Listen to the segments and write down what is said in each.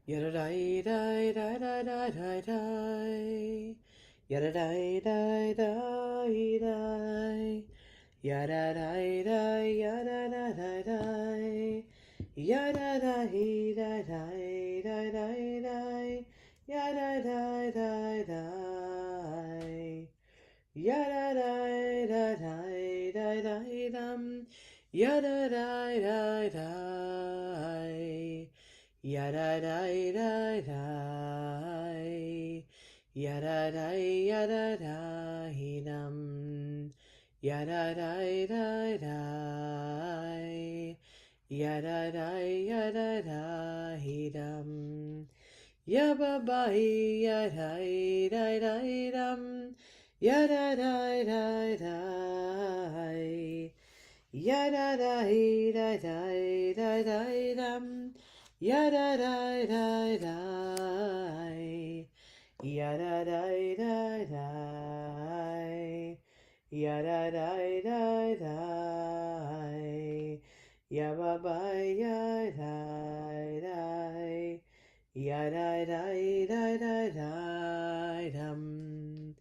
Yada dai dai dai dai dai dai dai. Yada dai dai dai dai. Yada dai dai yada dai dai dai. Yada dai dai dai dai dai dai. Yada dai dai dai. Yada dai dai dai dai dai dum. Yada dai dai dai. Yada dai dai dai. Yada dai yada dai dum. Yada dai dai dai. Yada dai yada dai dum. Yabba bye yada dai dai dum. Yada dai dai dai. Yada dai dai dai dai dai dum. Yada dai dai dai. Yada dai dai dai. Yada dai dai dai. Yabba bye yada dai. Yada dai dai dai dai dum.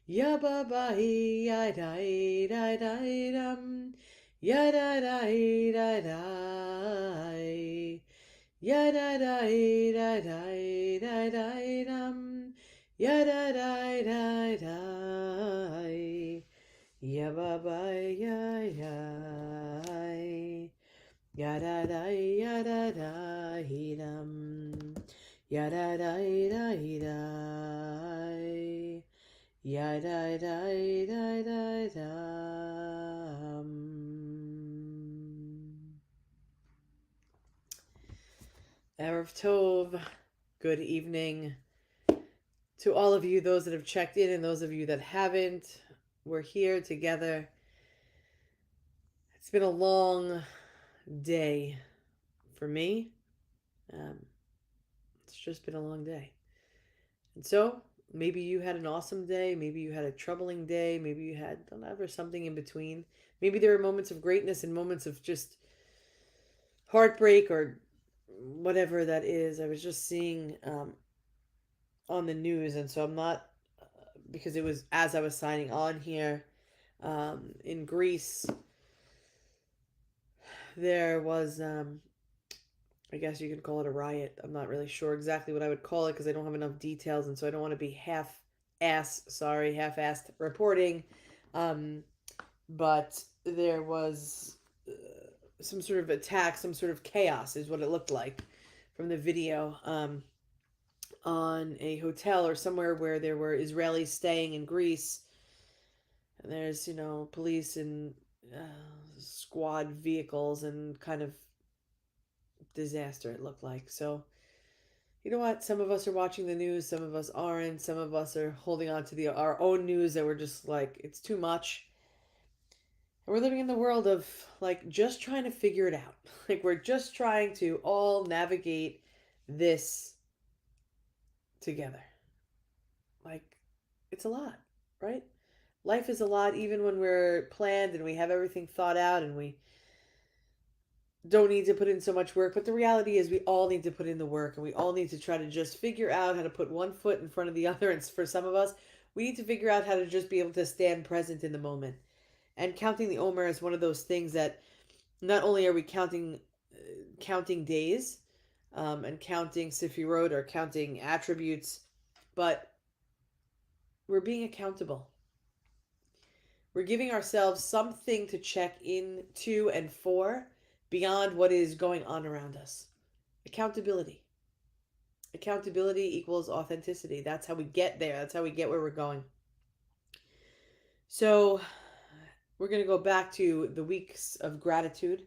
Yabba bye yada dai dai dum. Yada dai dai dai. Yada dai dai dai dai dai dum. Yada dai dai dai. Yabba bye yai. Yada dai yada dai dum. Yada dai dai dai. Yada dai dai dai dum. Erev Tov, good evening to all of you, those that have checked in and those of you that haven't. We're here together. It's been a long day for me. It's just been a long day. And so maybe you had an awesome day. Maybe you had a troubling day. Maybe you had whatever, something in between. Maybe there were moments of greatness and moments of just heartbreak or whatever that is. I was just seeing on the news, and so I'm not, because it was as I was signing on here, in Greece, there was, I guess you could call it a riot. I'm not really sure exactly what I would call it because I don't have enough details, and so I don't want to be half-assed reporting. Um, but there was some sort of attack, some sort of chaos is what it looked like from the video, on a hotel or somewhere where there were Israelis staying in Greece. And there's, police and squad vehicles and kind of disaster it looked like. So, you know what? Some of us are watching the news, some of us aren't. Some of us are holding on to our own news that we're just like, it's too much. And we're living in the world of like just trying to figure it out. Like we're just trying to all navigate this together. Like it's a lot, right? Life is a lot even when we're planned and we have everything thought out and we don't need to put in so much work. But the reality is we all need to put in the work and we all need to try to just figure out how to put one foot in front of the other. And for some of us, we need to figure out how to just be able to stand present in the moment. And counting the Omer is one of those things that not only are we counting days, and counting sifirot or counting attributes, but we're being accountable. We're giving ourselves something to check into and for beyond what is going on around us. Accountability. Accountability equals authenticity. That's how we get there. That's how we get where we're going. So, we're going to go back to the weeks of gratitude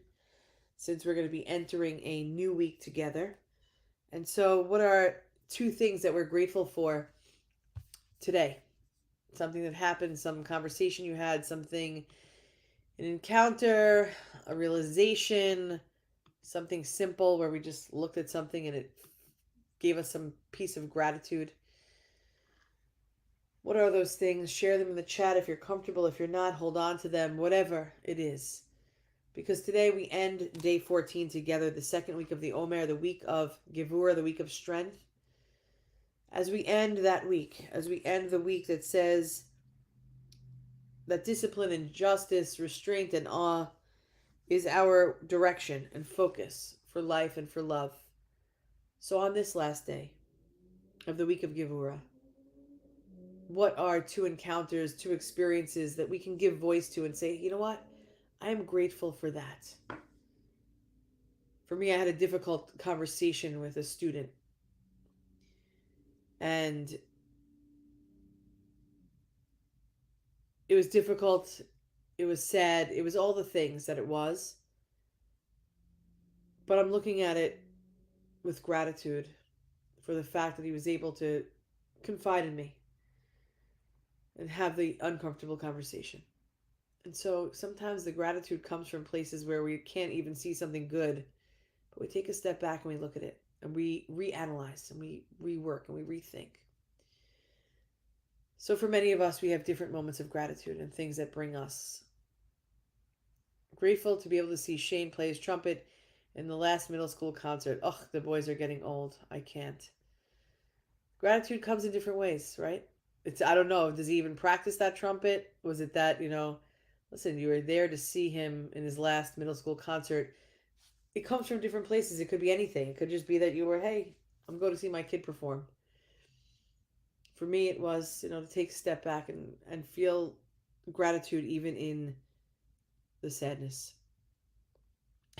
since we're going to be entering a new week together. And so, what are two things that we're grateful for today? Something that happened, some conversation you had, something, an encounter, a realization, something simple where we just looked at something and it gave us some piece of gratitude. What are those things? Share them in the chat if you're comfortable. If you're not, hold on to them, whatever it is. because today we end day 14 together, the second week of the Omer, the week of Gevurah, the week of strength. As we end that week, as we end the week that says that discipline and justice, restraint and awe is our direction and focus for life and for love. So on this last day of the week of Gevurah, what are two encounters, two experiences that we can give voice to and say, you know what? I am grateful for that. For me, I had a difficult conversation with a student, and it was difficult. It was sad. It was all the things that it was. But I'm looking at it with gratitude for the fact that he was able to confide in me and have the uncomfortable conversation. And so sometimes the gratitude comes from places where we can't even see something good, but we take a step back and we look at it and we reanalyze and we rework and we rethink. So for many of us, we have different moments of gratitude and things that bring us grateful to be able to see Shane play his trumpet in the last middle school concert. Ugh, the boys are getting old. I can't. Gratitude comes in different ways, right? I don't know, does he even practice that trumpet? Was it that, listen, you were there to see him in his last middle school concert. It comes from different places. It could be anything. It could just be that you were, hey, I'm going to see my kid perform. For me, it was, to take a step back and feel gratitude even in the sadness.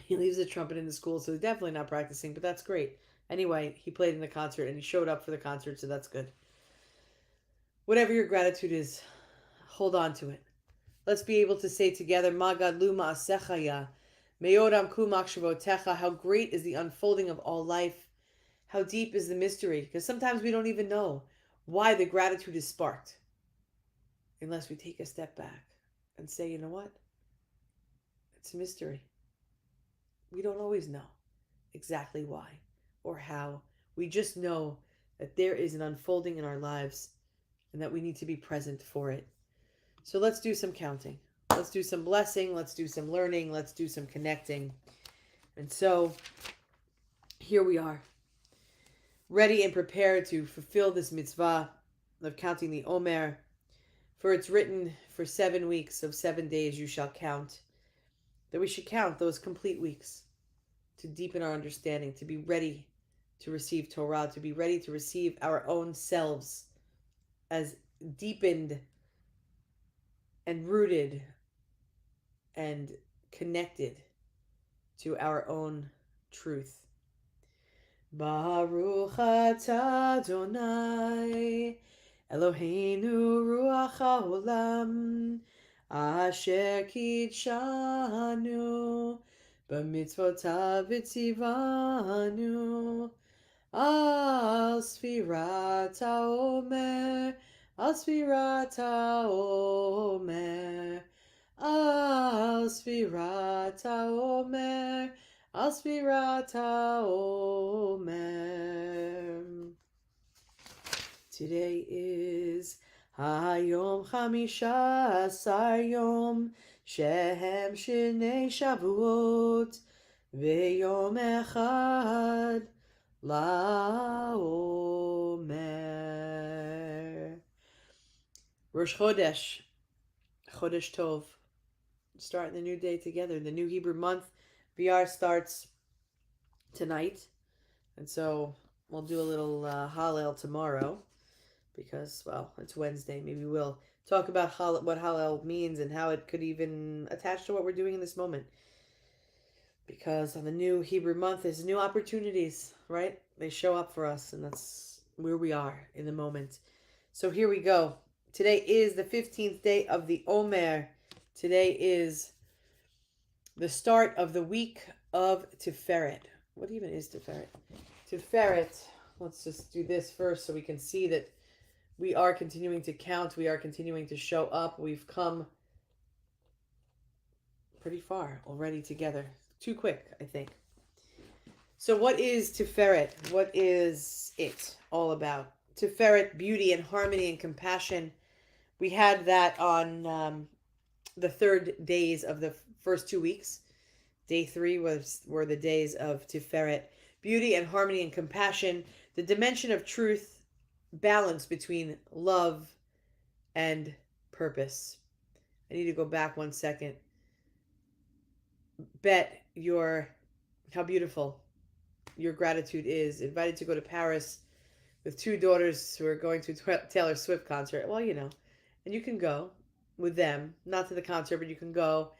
He leaves the trumpet in the school, so he's definitely not practicing, but that's great. Anyway, he played in the concert and he showed up for the concert, so that's good. Whatever your gratitude is, hold on to it. Let's be able to say together, Magad Luma Asechaya, Meodam Kumak how great is the unfolding of all life. How deep is the mystery? Because sometimes we don't even know why the gratitude is sparked unless we take a step back and say, you know what? It's a mystery. We don't always know exactly why or how. We just know that there is an unfolding in our lives and that we need to be present for it. So let's do some counting. Let's do some blessing. Let's do some learning. Let's do some connecting. And so here we are, ready and prepared to fulfill this mitzvah of counting the Omer. For it's written, for 7 weeks of 7 days you shall count. That we should count those complete weeks to deepen our understanding, to be ready to receive Torah, to be ready to receive our own selves as deepened and rooted and connected to our own truth. Baruch atah Adonai Eloheinu ruach haolam asher kidshanu b'mitzvotav v'tzivanu al sfirat haomer al sfirat haomer al sfirat haomer al sfirat haomer. Today is Hayom Chamisha Asar Yom Shehem Shnei Shavuot V'Yom Echad LaOmer. Rosh Chodesh, Chodesh Tov. Starting the new day together. The new Hebrew month. VR starts tonight. And so we'll do a little Hallel tomorrow. Because, well, it's Wednesday. Maybe we'll talk about what Hallel means and how it could even attach to what we're doing in this moment. Because on the new Hebrew month, there's new opportunities, right? They show up for us, and that's where we are in the moment. So here we go. Today is the 15th day of the Omer. Today is the start of the week of Tiferet. What even is Tiferet? Tiferet, let's just do this first so we can see that we are continuing to count. We are continuing to show up. We've come pretty far already together. Too quick, I think. So what is Tiferet? What is it all about? Tiferet, beauty and harmony and compassion. We had that on the third days of the first 2 weeks. Day 3 were the days of Tiferet, beauty and harmony and compassion, the dimension of truth, balance between love and purpose. I need to go back 1 second. Bet your how beautiful your gratitude is. Invited to go to Paris with two daughters who are going to a Taylor Swift concert. Well, and you can go with them, not to the concert, but you can go.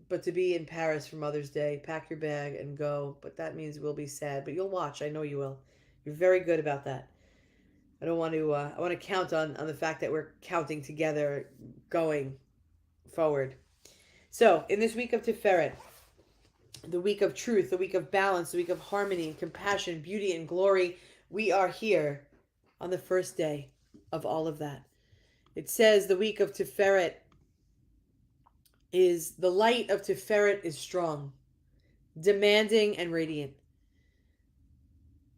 But to be in Paris for Mother's Day, pack your bag and go. But that means we'll be sad. But you'll watch. I know you will. You're very good about that. I don't want to. I want to count on the fact that we're counting together, going forward. So in this week of Tiferet, the week of truth, the week of balance, the week of harmony and compassion, beauty and glory, we are here on the first day of all of that. It says the week of Tiferet is the light of Tiferet is strong, demanding, and radiant.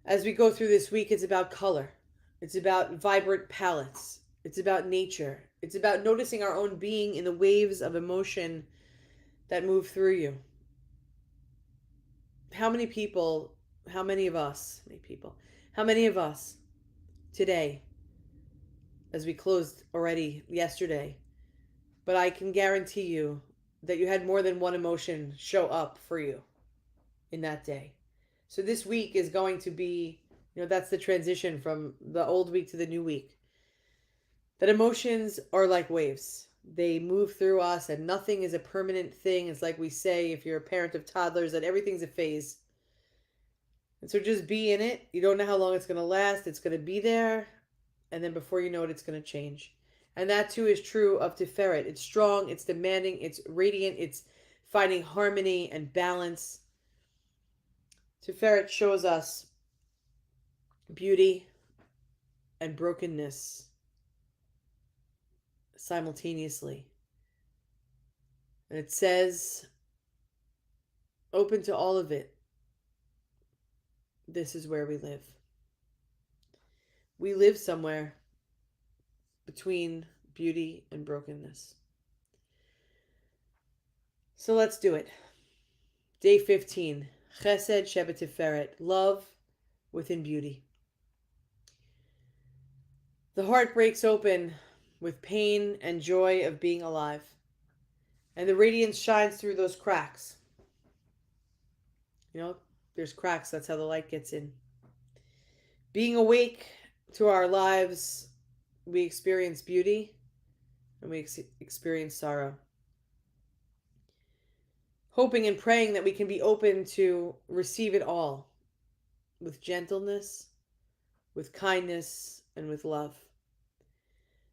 As we go through this week, it's about color. It's about vibrant palettes. It's about nature. It's about noticing our own being in the waves of emotion that move through you. How many of us today, as we closed already yesterday, but I can guarantee you that you had more than one emotion show up for you in that day. So this week is going to be, that's the transition from the old week to the new week. That emotions are like waves. They move through us and nothing is a permanent thing. It's like we say, if you're a parent of toddlers, that everything's a phase. And so just be in it. You don't know how long it's going to last. It's going to be there. And then before you know it, it's going to change. And that too is true of Tiferet. It's strong, it's demanding, it's radiant, it's finding harmony and balance. Tiferet shows us beauty and brokenness simultaneously. And it says, open to all of it. This is where we live. We live somewhere between beauty and brokenness. So let's do it. Day 15. Chesed Sheba Tiferet. Love within beauty. The heart breaks open with pain and joy of being alive. And the radiance shines through those cracks. There's cracks. That's how the light gets in. Being awake to our lives, we experience beauty and we experience sorrow. Hoping and praying that we can be open to receive it all with gentleness, with kindness, and with love.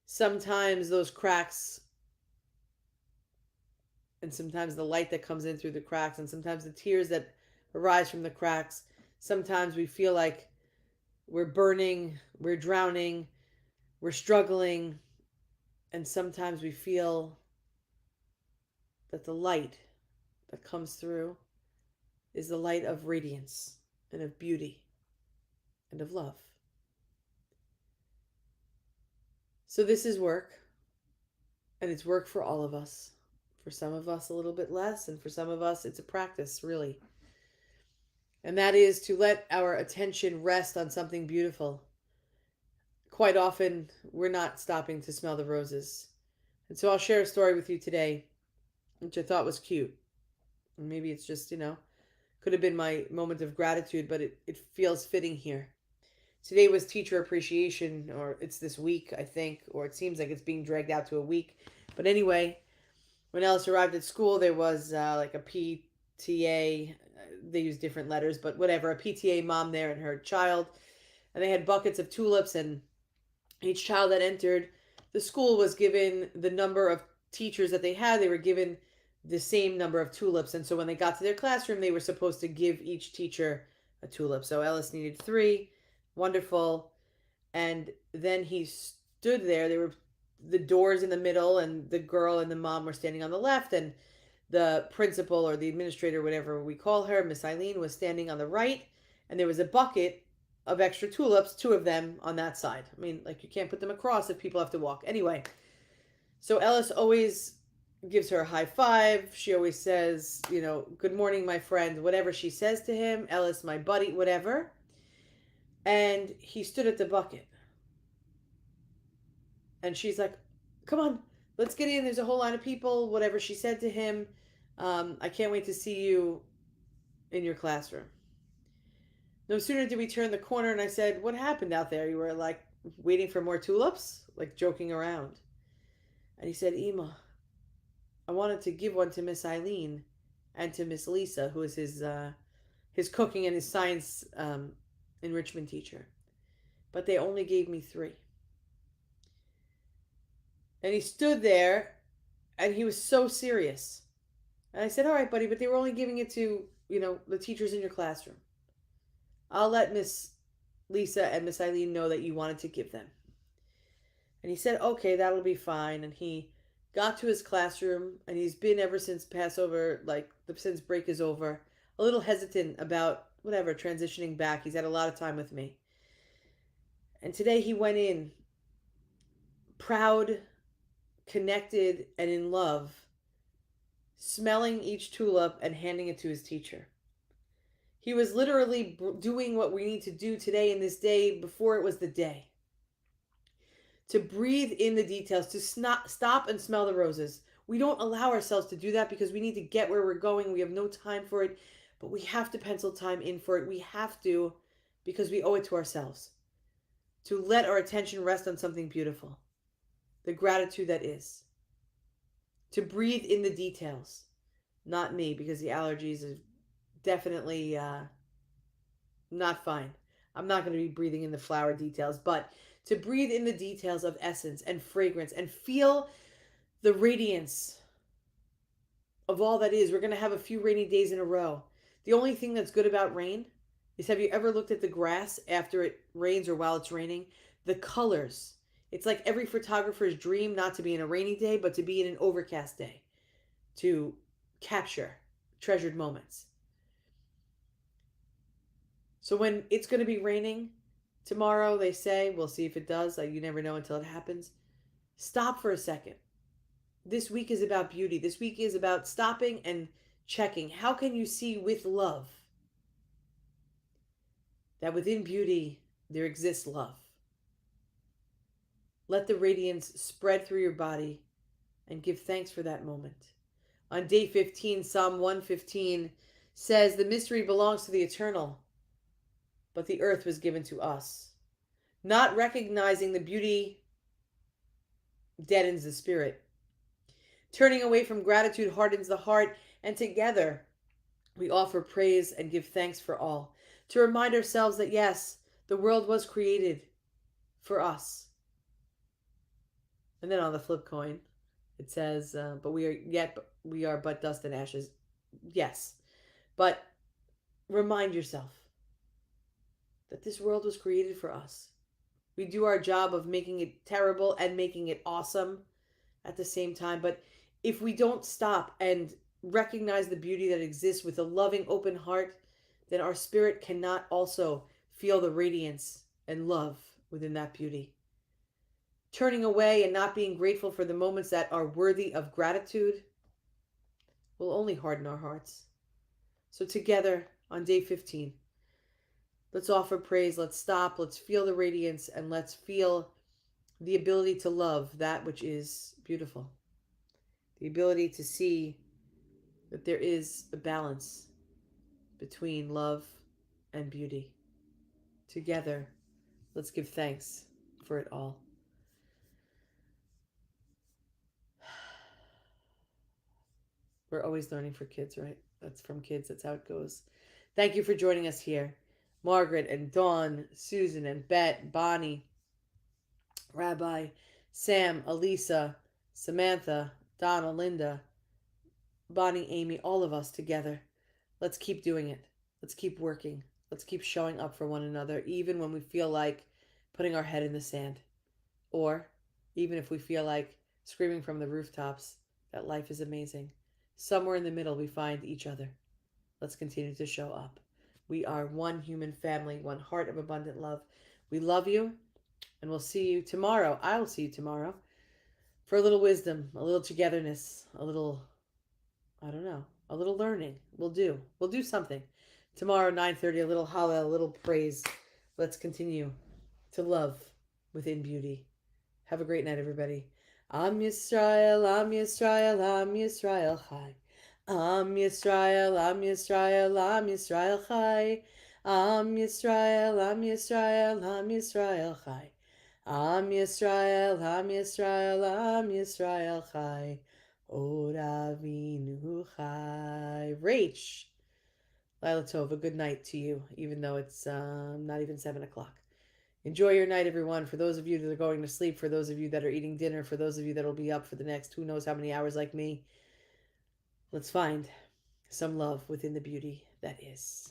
Sometimes those cracks, and sometimes the light that comes in through the cracks, and sometimes the tears that arise from the cracks, sometimes we feel like we're burning, we're drowning, we're struggling, and sometimes we feel that the light that comes through is the light of radiance and of beauty and of love. So this is work, and it's work for all of us. For some of us a little bit less, and for some of us it's a practice, really. And that is to let our attention rest on something beautiful. Quite often, we're not stopping to smell the roses. And so I'll share a story with you today, which I thought was cute. And maybe it's just, could have been my moment of gratitude, but it feels fitting here. Today was teacher appreciation, or it's this week, I think, or it seems like it's being dragged out to a week. But anyway, when Ellis arrived at school, there was like a PTA. They use different letters, but whatever, a PTA mom there and her child. And they had buckets of tulips, and each child that entered the school was given the number of teachers that they had. They were given the same number of tulips. And so when they got to their classroom, they were supposed to give each teacher a tulip. So Ellis needed 3. Wonderful. And then he stood there. There were the doors in the middle, and the girl and the mom were standing on the left, and the principal or the administrator, whatever we call her, Miss Eileen, was standing on the right, and there was a bucket of extra tulips, 2 of them on that side. I mean, like, you can't put them across if people have to walk. Anyway, so Ellis always gives her a high five. She always says, good morning, my friend, whatever she says to him. Ellis, my buddy, whatever. And he stood at the bucket. And she's like, come on, let's get in. There's a whole line of people, whatever she said to him. I can't wait to see you in your classroom. No sooner did we turn the corner and I said, what happened out there? You were like waiting for more tulips? Like joking around. And he said, Ema, I wanted to give one to Miss Eileen and to Miss Lisa, who is his cooking and his science enrichment teacher. But they only gave me 3. And he stood there and he was so serious. And I said, all right, buddy, but they were only giving it to, the teachers in your classroom. I'll let Miss Lisa and Miss Eileen know that you wanted to give them. And he said, okay, that'll be fine. And he got to his classroom and he's been ever since Passover, like since break is over, a little hesitant about whatever, transitioning back. He's had a lot of time with me. And today he went in proud, connected, and in love, smelling each tulip and handing it to his teacher. He was literally doing what we need to do today in this day before it was the day. To breathe in the details, to stop and smell the roses. We don't allow ourselves to do that because we need to get where we're going. We have no time for it, but we have to pencil time in for it. We have to because we owe it to ourselves to let our attention rest on something beautiful. The gratitude that is. To breathe in the details. Not me, because the allergies are definitely not fine. I'm not going to be breathing in the flower details, but to breathe in the details of essence and fragrance and feel the radiance of all that is. We're going to have a few rainy days in a row. The only thing that's good about rain is, have you ever looked at the grass after it rains or while it's raining? The colors. It's like every photographer's dream not to be in a rainy day, but to be in an overcast day to capture treasured moments. So when it's going to be raining tomorrow, they say, we'll see if it does. Like, you never know until it happens. Stop for a second. This week is about beauty. This week is about stopping and checking. How can you see with love that within beauty there exists love? Let the radiance spread through your body and give thanks for that moment. On day 15, Psalm 115 says, the mystery belongs to the eternal, but the earth was given to us. Not recognizing the beauty deadens the spirit. Turning away from gratitude hardens the heart, and together we offer praise and give thanks for all. To remind ourselves that yes, the world was created for us. And then on the flip coin, it says, but we are but dust and ashes. Yes, but remind yourself that this world was created for us. We do our job of making it terrible and making it awesome at the same time. But if we don't stop and recognize the beauty that exists with a loving, open heart, then our spirit cannot also feel the radiance and love within that beauty. Turning away and not being grateful for the moments that are worthy of gratitude will only harden our hearts. So together on day 15, let's offer praise, let's stop, let's feel the radiance, and let's feel the ability to love that which is beautiful. The ability to see that there is a balance between love and beauty. Together, let's give thanks for it all. We're always learning for kids, right? That's from kids, that's how it goes. Thank you for joining us here. Margaret and Dawn, Susan and Bet, Bonnie, Rabbi, Sam, Elisa, Samantha, Donna, Linda, Bonnie, Amy, all of us together. Let's keep doing it. Let's keep working. Let's keep showing up for one another, even when we feel like putting our head in the sand. Or even if we feel like screaming from the rooftops that life is amazing. Somewhere in the middle, we find each other. Let's continue to show up. We are one human family, one heart of abundant love. We love you, and we'll see you tomorrow. I will see you tomorrow for a little wisdom, a little togetherness, a little, I don't know, a little learning. We'll do something. Tomorrow, 9:30, a little holla, a little praise. Let's continue to love within beauty. Have a great night, everybody. Am Yisrael, Am Yisrael, Am Yisrael Chai. Am Yisrael, Am Yisrael, Am Yisrael Chai. Am Yisrael, Am Yisrael, Am Yisrael Chai. Am Yisrael, Am Yisrael, Am Yisrael Chai. Od Avinu Chai. Rach. Lila Tov, a good night to you, even though it's not even 7 o'clock. Enjoy your night, everyone. For those of you that are going to sleep, for those of you that are eating dinner, for those of you that will be up for the next who knows how many hours like me, let's find some love within the beauty that is.